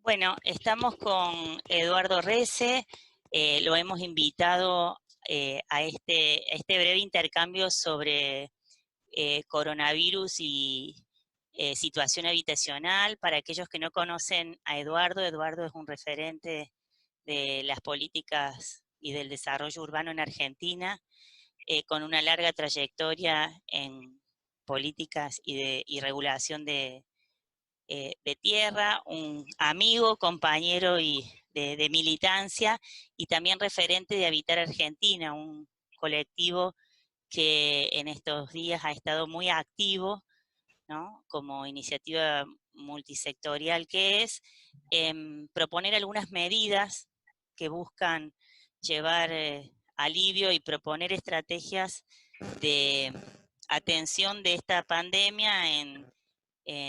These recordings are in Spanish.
Bueno, estamos con Eduardo Rece, lo hemos invitado a este breve intercambio sobre coronavirus y situación habitacional. Para aquellos que no conocen a Eduardo, Eduardo es un referente de las políticas y del desarrollo urbano en Argentina, con una larga trayectoria en políticas y regulación de tierra, un amigo, compañero de militancia y también referente de Habitar Argentina, un colectivo que en estos días ha estado muy activo, ¿no? Como iniciativa multisectorial que es, proponer algunas medidas que buscan llevar alivio y proponer estrategias de atención de esta pandemia en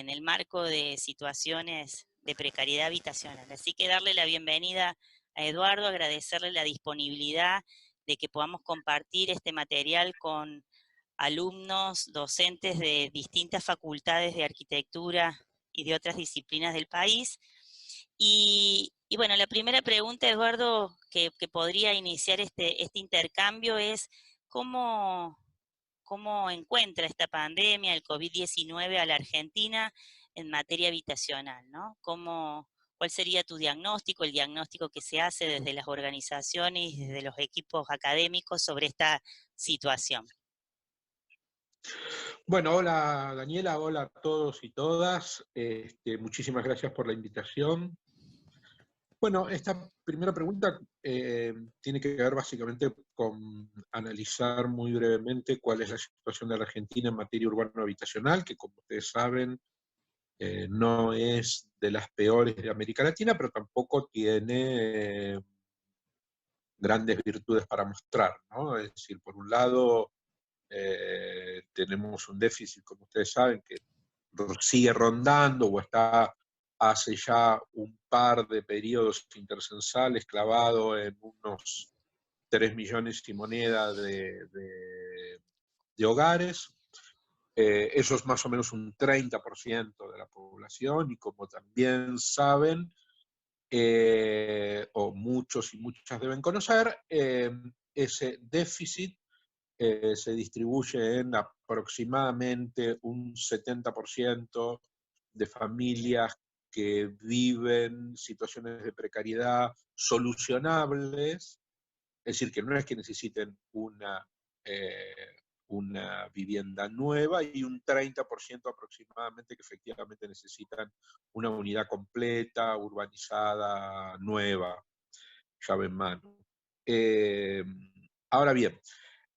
el marco de situaciones de precariedad habitacional. Así que darle la bienvenida a Eduardo, agradecerle la disponibilidad de que podamos compartir este material con alumnos, docentes de distintas facultades de arquitectura y de otras disciplinas del país. Y bueno, la primera pregunta, Eduardo, que podría iniciar este intercambio es cómo encuentra esta pandemia, el COVID-19, a la Argentina en materia habitacional, ¿no? ¿Cuál sería tu diagnóstico, el diagnóstico que se hace desde las organizaciones y desde los equipos académicos sobre esta situación? Bueno, hola Daniela, hola a todos y todas. Muchísimas gracias por la invitación. Bueno, esta primera pregunta tiene que ver básicamente con analizar muy brevemente cuál es la situación de la Argentina en materia urbano-habitacional, que como ustedes saben no es de las peores de América Latina, pero tampoco tiene grandes virtudes para mostrar, ¿no? Es decir, por un lado tenemos un déficit, como ustedes saben, que sigue rondando o está hace ya un par de periodos intercensales clavado en unos 3 millones y moneda de hogares. Eso es más o menos un 30% de la población y como también saben, o muchos y muchas deben conocer, ese déficit se distribuye en aproximadamente un 70% de familias que viven situaciones de precariedad solucionables, es decir, que no es que necesiten una vivienda nueva, y un 30% aproximadamente que efectivamente necesitan una unidad completa, urbanizada, nueva, llave en mano. Eh, Ahora bien,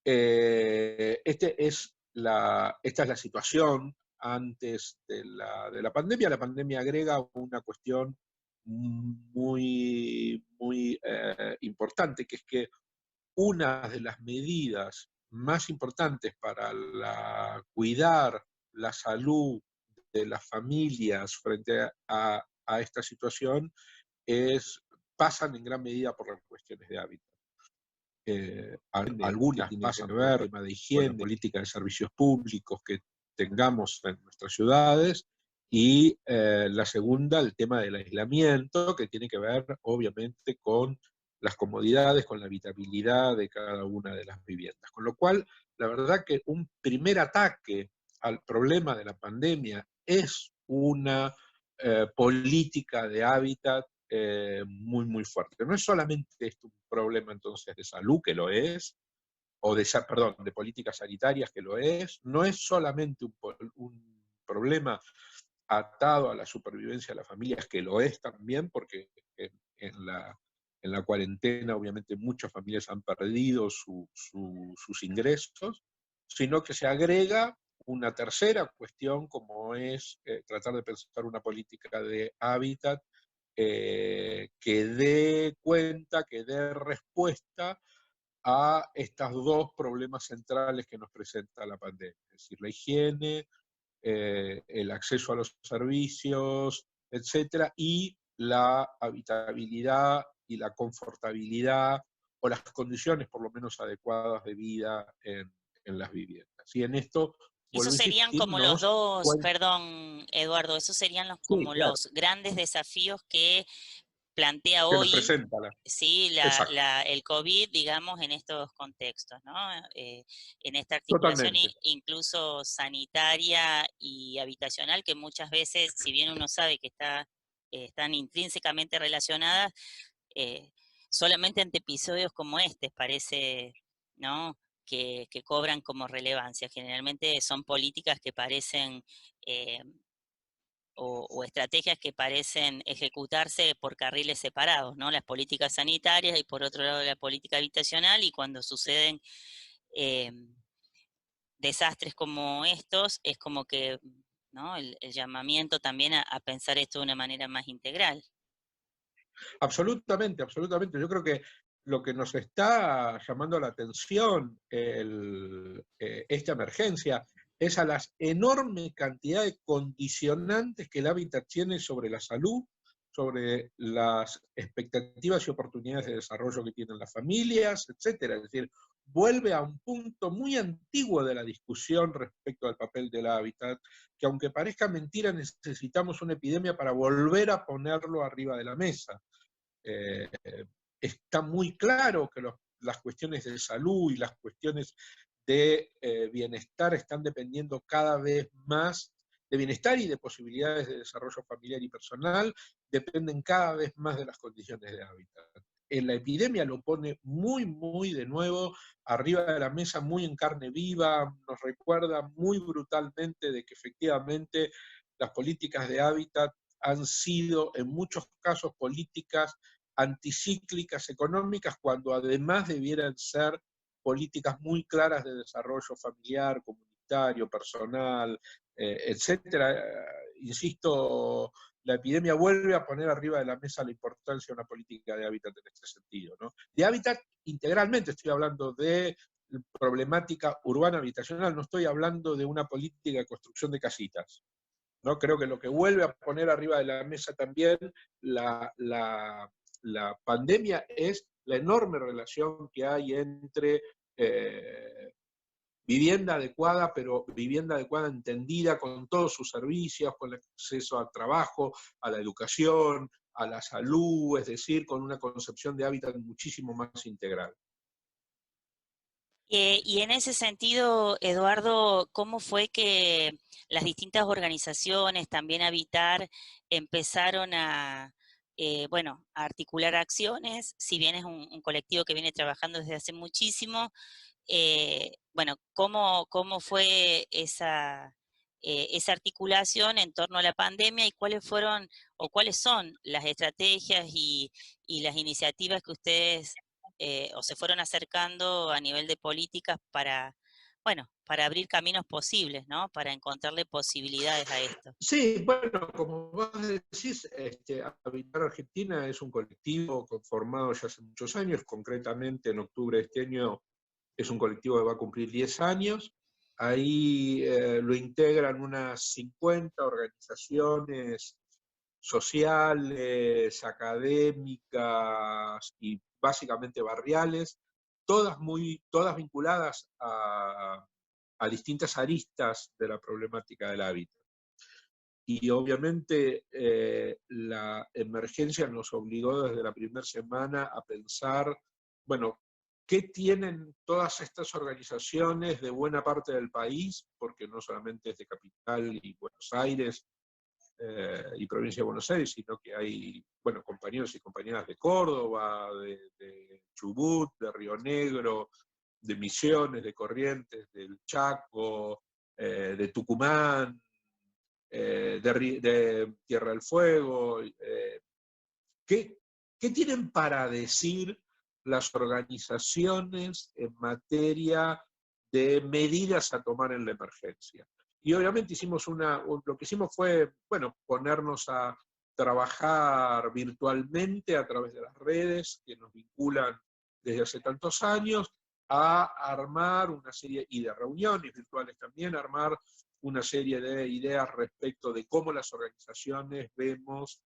esta es la situación antes de la pandemia. La pandemia agrega una cuestión muy importante, que es que una de las medidas más importantes para cuidar la salud de las familias frente a esta situación pasan en gran medida por las cuestiones de hábitat. Algunas pasan por el tema de higiene, con la política de servicios públicos que tengamos en nuestras ciudades, y la segunda, el tema del aislamiento, que tiene que ver obviamente con las comodidades, con la habitabilidad de cada una de las viviendas. Con lo cual, la verdad que un primer ataque al problema de la pandemia es una política de hábitat muy fuerte. No es solamente esto un problema entonces de salud, que lo es, o perdón, de políticas sanitarias, que lo es, no es solamente un problema atado a la supervivencia de las familias, que lo es también, porque en la cuarentena obviamente muchas familias han perdido sus ingresos, sino que se agrega una tercera cuestión, como es tratar de pensar una política de hábitat que dé cuenta, que dé respuesta a estos dos problemas centrales que nos presenta la pandemia, es decir, la higiene, el acceso a los servicios, etcétera, y la habitabilidad y la confortabilidad, o las condiciones por lo menos adecuadas de vida en las viviendas. Y en esto Esos vuelvo a serían insistir, como los nos... dos, perdón, Eduardo, esos serían Sí, como claro, los grandes desafíos que plantea que nos hoy, presenta la... sí, Exacto, el COVID, digamos, en estos contextos, ¿no? En esta articulación totalmente. incluso sanitaria y habitacional, que muchas veces, si bien uno sabe que están intrínsecamente relacionadas, eh, solamente ante episodios como este parece, ¿no? Que cobran como relevancia. Generalmente son políticas que parecen eh, o estrategias que parecen ejecutarse por carriles separados, ¿no? Las políticas sanitarias y por otro lado la política habitacional, y cuando suceden eh, desastres como estos, es como que, ¿no? El llamamiento también a pensar esto de una manera más integral. Absolutamente, absolutamente. Yo creo que lo que nos está llamando la atención esta emergencia es a las enorme cantidad de condicionantes que el hábitat tiene sobre la salud, sobre las expectativas y oportunidades de desarrollo que tienen las familias, etcétera. Es decir, vuelve a un punto muy antiguo de la discusión respecto al papel del hábitat, que aunque parezca mentira, necesitamos una epidemia para volver a ponerlo arriba de la mesa. Eh, Está muy claro que las cuestiones de salud y las cuestiones de bienestar están dependiendo cada vez más de bienestar y de posibilidades de desarrollo familiar y personal, dependen cada vez más de las condiciones de hábitat. En la epidemia lo pone muy, muy de nuevo arriba de la mesa, muy en carne viva, nos recuerda muy brutalmente de que efectivamente las políticas de hábitat han sido en muchos casos políticas anticíclicas económicas, cuando además debieran ser políticas muy claras de desarrollo familiar, comunitario, personal, etcétera. Insisto, la epidemia vuelve a poner arriba de la mesa la importancia de una política de hábitat en este sentido, ¿no? De hábitat integralmente, estoy hablando de problemática urbana habitacional, no estoy hablando de una política de construcción de casitas, ¿no? Creo que lo que vuelve a poner arriba de la mesa también la, la, la pandemia es la enorme relación que hay entre vivienda adecuada, pero vivienda adecuada entendida con todos sus servicios, con el acceso al trabajo, a la educación, a la salud, es decir, con una concepción de hábitat muchísimo más integral. Y en ese sentido, Eduardo, ¿cómo fue que las distintas organizaciones, también Habitar, empezaron bueno, a articular acciones? Si bien es un colectivo que viene trabajando desde hace muchísimo, bueno, ¿cómo fue esa articulación en torno a la pandemia y cuáles fueron o cuáles son las estrategias y las iniciativas que ustedes o se fueron acercando a nivel de políticas para, bueno, para abrir caminos posibles, ¿no? Para encontrarle posibilidades a esto. Sí, bueno, como vos decís, Habitar Argentina es un colectivo conformado ya hace muchos años, concretamente en octubre de este año es un colectivo que va a cumplir 10 años. Ahí lo integran unas 50 organizaciones sociales, académicas y básicamente barriales, todas vinculadas a distintas aristas de la problemática del hábitat. Y obviamente la emergencia nos obligó desde la primera semana a pensar, bueno, ¿qué tienen todas estas organizaciones de buena parte del país? Porque no solamente es de Capital y Buenos Aires y Provincia de Buenos Aires, sino que hay, bueno, compañeros y compañeras de Córdoba, de Chubut, de Río Negro, de Misiones, de Corrientes, del Chaco, de Tucumán, de Tierra del Fuego. ¿Qué, ¿Qué tienen para decir las organizaciones en materia de medidas a tomar en la emergencia? Y obviamente lo que hicimos fue, bueno, ponernos a trabajar virtualmente a través de las redes que nos vinculan desde hace tantos años, a armar una serie, y de reuniones virtuales también, armar una serie de ideas respecto de cómo las organizaciones vemos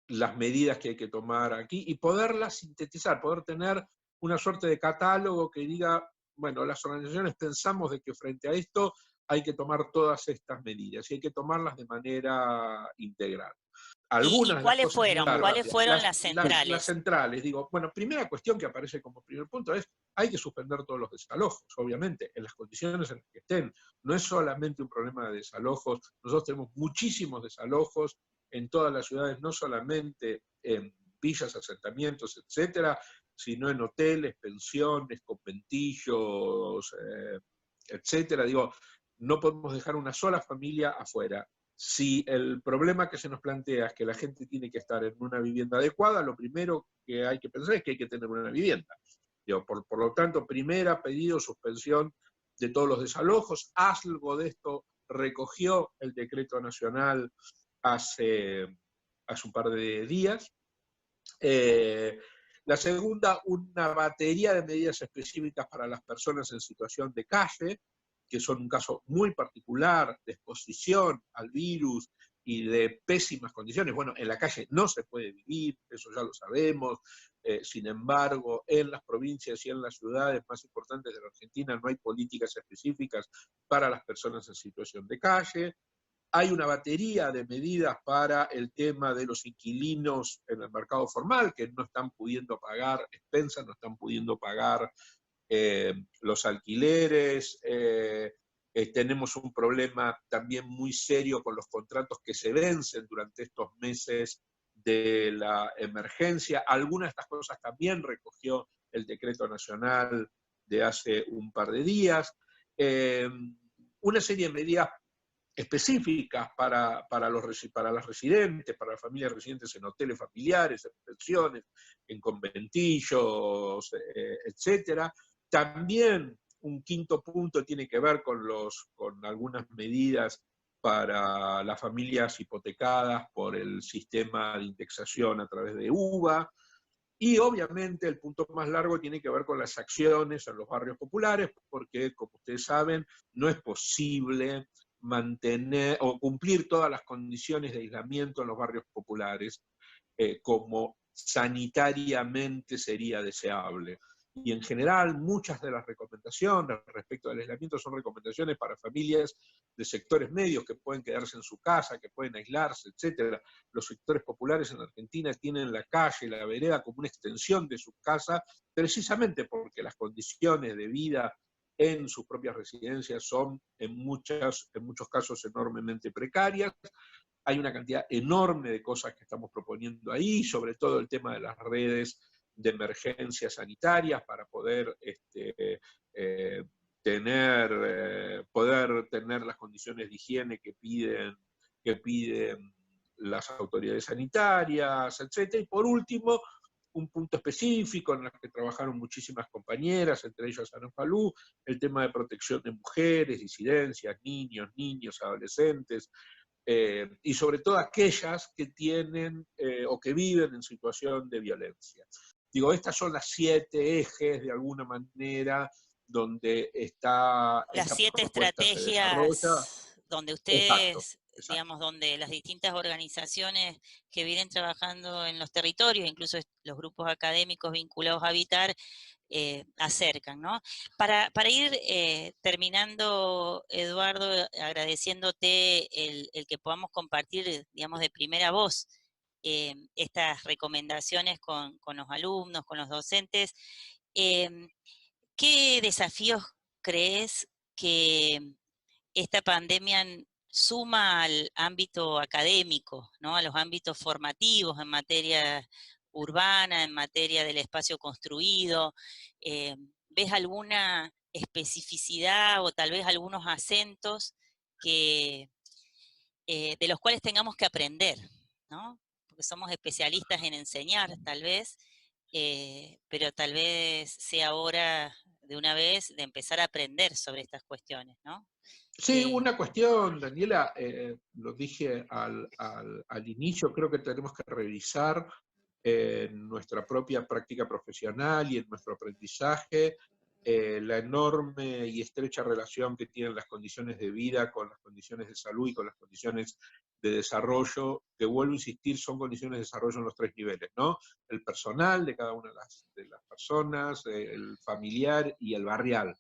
las medidas que hay que tomar aquí y poderlas sintetizar, poder tener una suerte de catálogo que diga, bueno, las organizaciones pensamos de que frente a esto hay que tomar todas estas medidas y hay que tomarlas de manera integral. ¿Y Algunas de las cuáles cosas, fueron? claro, ¿Cuáles fueron las las centrales? centrales, digo, bueno, primera cuestión que aparece como primer punto es, hay que suspender todos los desalojos, obviamente, en las condiciones en las que estén. No es solamente un problema de desalojos, nosotros tenemos muchísimos desalojos en todas las ciudades, no solamente en villas, asentamientos, etcétera, sino en hoteles, pensiones, conventillos, etcétera. Digo, no podemos dejar una sola familia afuera. Si el problema que se nos plantea es que la gente tiene que estar en una vivienda adecuada, lo primero que hay que pensar es que hay que tener una vivienda. Digo, por lo tanto, primera, pedido suspensión de todos los desalojos. Algo de esto recogió el decreto nacional hace un par de días. La segunda, una batería de medidas específicas para las personas en situación de calle, que son un caso muy particular de exposición al virus y de pésimas condiciones. Bueno, en la calle no se puede vivir, eso ya lo sabemos. Sin embargo, en las provincias y en las ciudades más importantes de la Argentina no hay políticas específicas para las personas en situación de calle. Hay una batería de medidas para el tema de los inquilinos en el mercado formal, que no están pudiendo pagar expensas, no están pudiendo pagar los alquileres. Tenemos un problema también muy serio con los contratos que se vencen durante estos meses de la emergencia. Algunas de estas cosas también recogió el decreto nacional de hace un par de días. Una serie de medidas específicas para las residentes, para las familias residentes en hoteles familiares, en pensiones, en conventillos, etcétera. También un quinto punto tiene que ver con algunas medidas para las familias hipotecadas por el sistema de indexación a través de UVA. Y obviamente el punto más largo tiene que ver con las acciones en los barrios populares, porque como ustedes saben, no es posible mantener o cumplir todas las condiciones de aislamiento en los barrios populares como sanitariamente sería deseable. Y en general, muchas de las recomendaciones respecto al aislamiento son recomendaciones para familias de sectores medios que pueden quedarse en su casa, que pueden aislarse, etc. Los sectores populares en Argentina tienen la calle, la vereda como una extensión de su casa, precisamente porque las condiciones de vida en sus propias residencias son en muchos casos enormemente precarias. Hay una cantidad enorme de cosas que estamos proponiendo ahí, sobre todo el tema de las redes de emergencias sanitarias para poder poder tener las condiciones de higiene que piden las autoridades sanitarias, etc. Y por último, un punto específico en el que trabajaron muchísimas compañeras, entre ellas Ana Falú, el tema de protección de mujeres, disidencias, niños, adolescentes, y sobre todo aquellas que tienen o que viven en situación de violencia. Digo, estas son las 7 ejes, de alguna manera, donde esta Las 7 propuesta se desarrolla. estrategias donde Exacto, ustedes, exacto. digamos, donde las distintas organizaciones que vienen trabajando en los territorios, incluso los grupos académicos vinculados a Habitar, acercan, ¿no? Para ir terminando, Eduardo, agradeciéndote el que podamos compartir, digamos, de primera voz estas recomendaciones con los alumnos, con los docentes. ¿Qué desafíos crees que esta pandemia suma al ámbito académico, ¿no? A los ámbitos formativos en materia urbana, en materia del espacio construido? ¿Ves alguna especificidad o tal vez algunos acentos de los cuales tengamos que aprender, ¿no? Porque somos especialistas en enseñar, tal vez, pero tal vez sea hora de una vez de empezar a aprender sobre estas cuestiones, ¿no? Sí, una cuestión, Daniela, lo dije al inicio, creo que tenemos que revisar en nuestra propia práctica profesional y en nuestro aprendizaje la enorme y estrecha relación que tienen las condiciones de vida con las condiciones de salud y con las condiciones de desarrollo, que vuelvo a insistir, son condiciones de desarrollo en los 3 niveles, ¿no? El personal de cada una de las personas, el familiar y el barrial.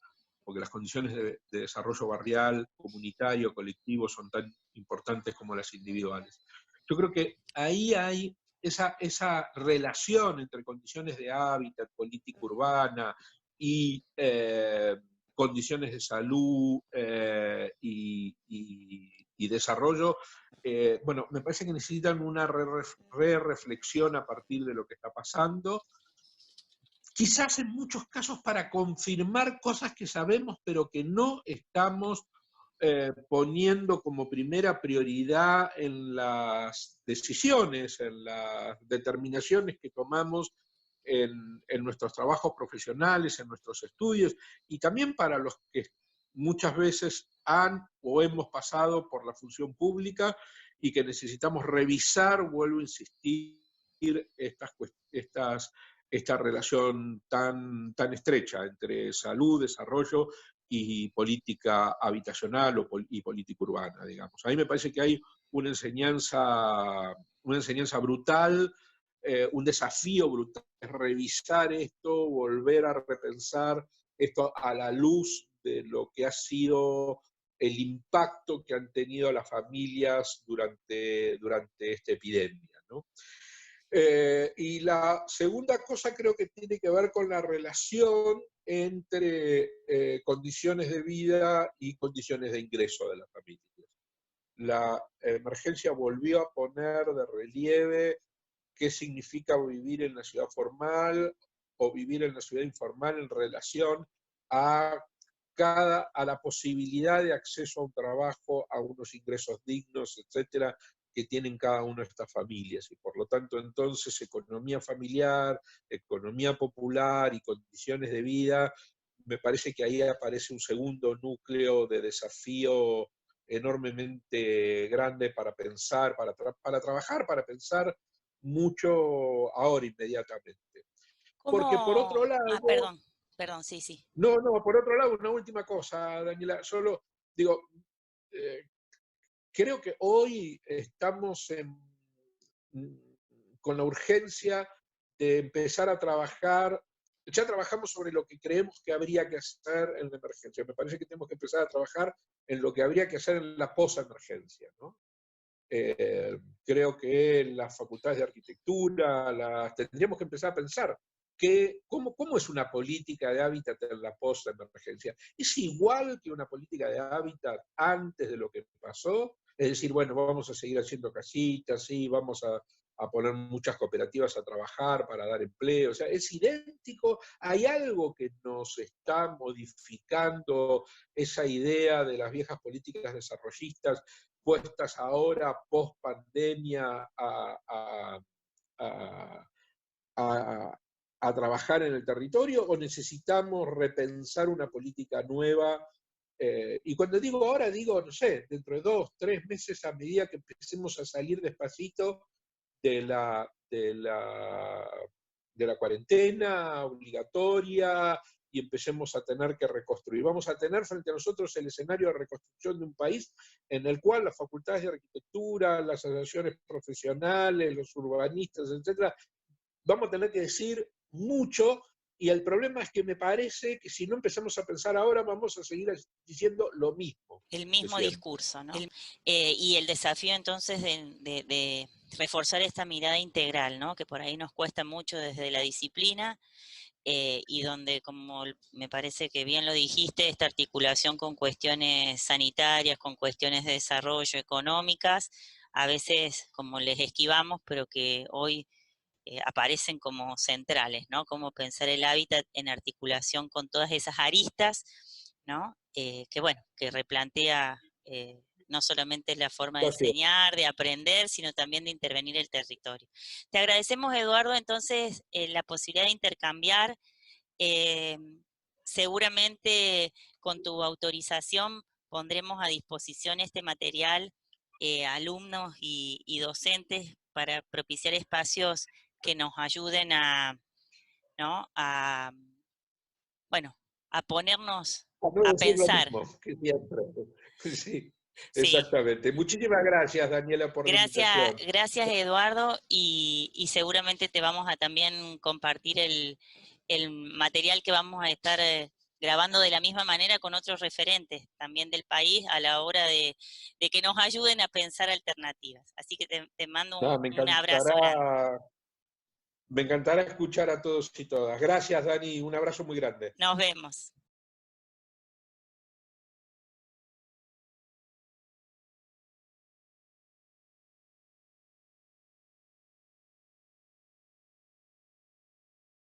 porque las condiciones de desarrollo barrial, comunitario, colectivo son tan importantes como las individuales. Yo creo que ahí hay esa relación entre condiciones de hábitat, política urbana y condiciones de salud y desarrollo, bueno, me parece que necesitan una reflexión a partir de lo que está pasando, quizás en muchos casos para confirmar cosas que sabemos pero que no estamos poniendo como primera prioridad en las decisiones, en las determinaciones que tomamos en nuestros trabajos profesionales, en nuestros estudios, y también para los que muchas veces han o hemos pasado por la función pública y que necesitamos revisar, vuelvo a insistir, esta relación tan estrecha entre salud, desarrollo y política habitacional y política urbana, digamos. A mí me parece que hay una enseñanza brutal, un desafío brutal, es revisar esto, volver a repensar esto a la luz de lo que ha sido el impacto que han tenido las familias durante esta epidemia, ¿no? Y la segunda cosa creo que tiene que ver con la relación entre condiciones de vida y condiciones de ingreso de las familias. La emergencia volvió a poner de relieve qué significa vivir en la ciudad formal o vivir en la ciudad informal en relación a la posibilidad de acceso a un trabajo, a unos ingresos dignos, etcétera, que tienen cada una de estas familias. Y por lo tanto, entonces, economía familiar, economía popular y condiciones de vida, me parece que ahí aparece un segundo núcleo de desafío enormemente grande para pensar, para trabajar, para pensar mucho ahora inmediatamente. Porque por otro ¿Cómo? Ah, lado, perdón, perdón, sí, sí. no, por otro lado, una última cosa, Daniela, solo digo, eh, creo que hoy estamos con la urgencia de empezar a trabajar, ya trabajamos sobre lo que creemos que habría que hacer en la emergencia, me parece que tenemos que empezar a trabajar en lo que habría que hacer en la posemergencia, ¿no? Creo que las facultades de arquitectura tendríamos que empezar a pensar cómo es una política de hábitat en la post-emergencia. ¿Es igual que una política de hábitat antes de lo que pasó? Es decir, bueno, vamos a seguir haciendo casitas, sí, vamos a poner muchas cooperativas a trabajar para dar empleo. O sea, es idéntico. Hay algo que nos está modificando esa idea de las viejas políticas desarrollistas puestas ahora post pandemia a trabajar en el territorio, o necesitamos repensar una política nueva. Y cuando digo ahora, digo, no sé, dentro de 2, 3 meses, a medida que empecemos a salir despacito de la cuarentena obligatoria y empecemos a tener que reconstruir. Vamos a tener frente a nosotros el escenario de reconstrucción de un país en el cual las facultades de arquitectura, las asociaciones profesionales, los urbanistas, etcétera, vamos a tener que decir mucho, y el problema es que me parece que si no empezamos a pensar ahora vamos a seguir diciendo lo mismo. El mismo discurso, ¿no? Y el desafío entonces de reforzar esta mirada integral, ¿no? Que por ahí nos cuesta mucho desde la disciplina, y donde, como me parece que bien lo dijiste, esta articulación con cuestiones sanitarias, con cuestiones de desarrollo económicas, a veces como les esquivamos, pero que hoy aparecen como centrales, ¿no? Cómo pensar el hábitat en articulación con todas esas aristas, ¿no? Que bueno, que replantea no solamente la forma de Gracias. enseñar, de aprender, sino también de intervenir el territorio. Te agradecemos, Eduardo, entonces la posibilidad de intercambiar. eh, Seguramente con tu autorización pondremos a disposición este material alumnos y docentes para propiciar espacios que nos ayuden ¿no? Bueno, a ponernos No a decir lo pensar. mismo que siempre. Sí, Sí, exactamente. Muchísimas gracias, Daniela, por la gracias, invitación. gracias Eduardo, y seguramente te vamos a también compartir el material que vamos a estar grabando de la misma manera con otros referentes también del país a la hora de que nos ayuden a pensar alternativas. Así que te mando No, un abrazo grande. me encantará escuchar a todos y todas. Gracias, Dani, un abrazo muy grande. Nos vemos.